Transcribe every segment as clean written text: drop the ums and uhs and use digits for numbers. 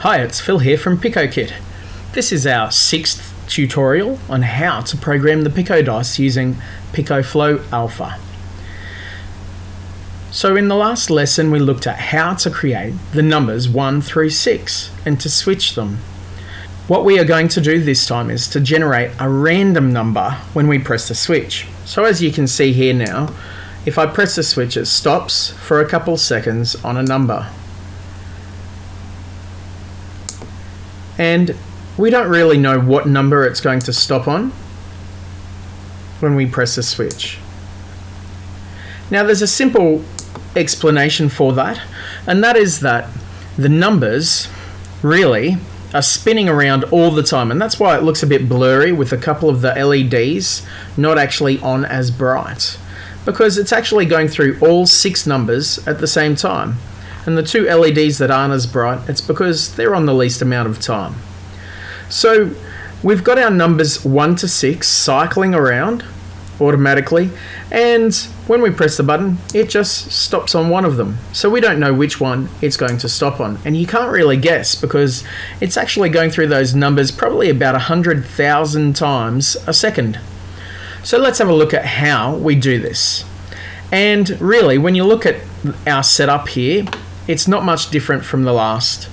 Hi, it's Phil here from PicoKit. This is our 6th tutorial on how to program the PicoDice using PicoFlow Alpha. So in the last lesson we looked at how to create the numbers 1 through 6 and to switch them. What we are going to do this time is to generate a random number when we press the switch. So as you can see here now, if I press the switch it stops for a couple seconds on a number. And we don't really know what number it's going to stop on when we press the switch. Now there's a simple explanation for that, and that is that the numbers really are spinning around all the time, and that's why it looks a bit blurry with a couple of the LEDs not actually on as bright, because it's actually going through all 6 numbers at the same time. And the 2 LEDs that aren't as bright, it's because they're on the least amount of time. So we've got our numbers 1 to 6 cycling around automatically, and when we press the button it just stops on one of them. So we don't know which one it's going to stop on, and you can't really guess because it's actually going through those numbers probably about 100,000 times a second. So let's have a look at how we do this. And really, when you look at our setup here, it's not much different from the last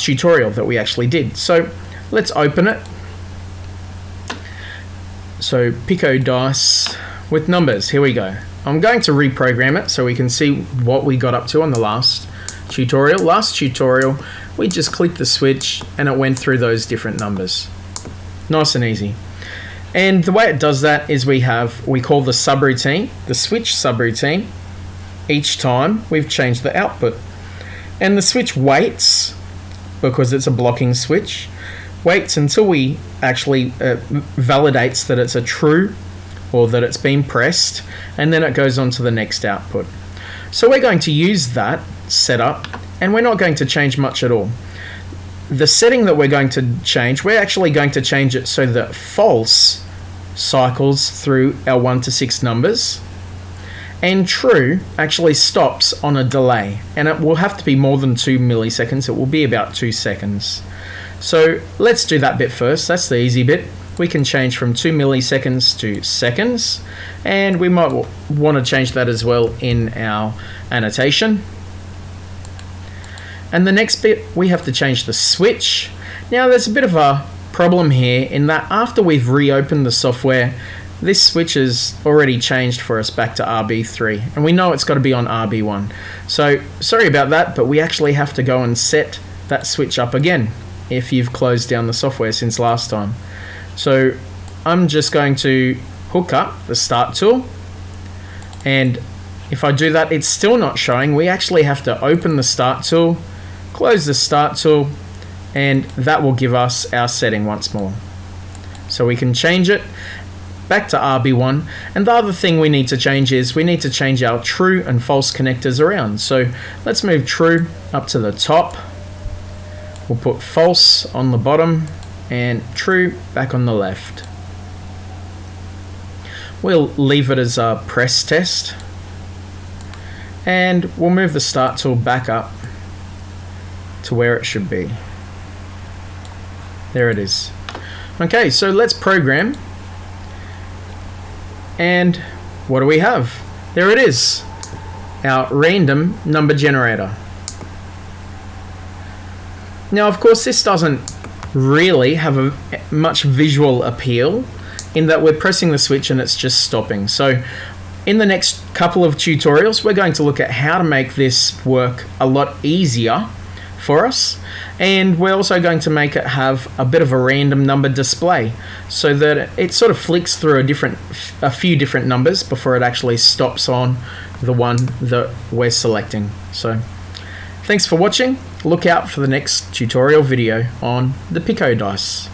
tutorial that we actually did. So let's open it. So PicoDice with numbers, here we go. I'm going to reprogram it so we can see what we got up to on the last tutorial. Last tutorial, we just clicked the switch and it went through those different numbers. Nice and easy. And the way it does that is we call the subroutine, the switch subroutine, each time we've changed the output. And the switch waits, because it's a blocking switch, waits until we actually validates that it's a true or that it's been pressed, and then it goes on to the next output. So we're going to use that setup, and we're not going to change much at all. The setting that we're going to change, we're actually going to change it so that false cycles through our 1 to 6 numbers, and true actually stops on a delay, and it will have to be more than 2 milliseconds. It will be about 2 seconds. So let's do that bit first. That's the easy bit. We can change from 2 milliseconds to seconds, and we might want to change that as well in our annotation. And the next bit, we have to change the switch. Now there's a bit of a problem here in that after we've reopened the software, this switch is already changed for us back to RB3, and we know it's got to be on RB1. So sorry about that, but we actually have to go and set that switch up again if you've closed down the software since last time. So I'm just going to hook up the start tool, and if I do that it's still not showing. We actually have to open the start tool, close the start tool, and that will give us our setting once more. So we can change it back to RB1, and the other thing we need to change is we need to change our true and false connectors around. So let's move true up to the top, we'll put false on the bottom and true back on the left. We'll leave it as a press test, and we'll move the start tool back up to where it should be. There it is. Okay, so let's program. And what do we have? There it is, our random number generator. Now of course this doesn't really have much visual appeal in that we're pressing the switch and it's just stopping. So in the next couple of tutorials we're going to look at how to make this work a lot easier for us, and we're also going to make it have a bit of a random number display so that it sort of flicks through a few different numbers before it actually stops on the one that we're selecting. So thanks for watching. Look out for the next tutorial video on the PicoDice.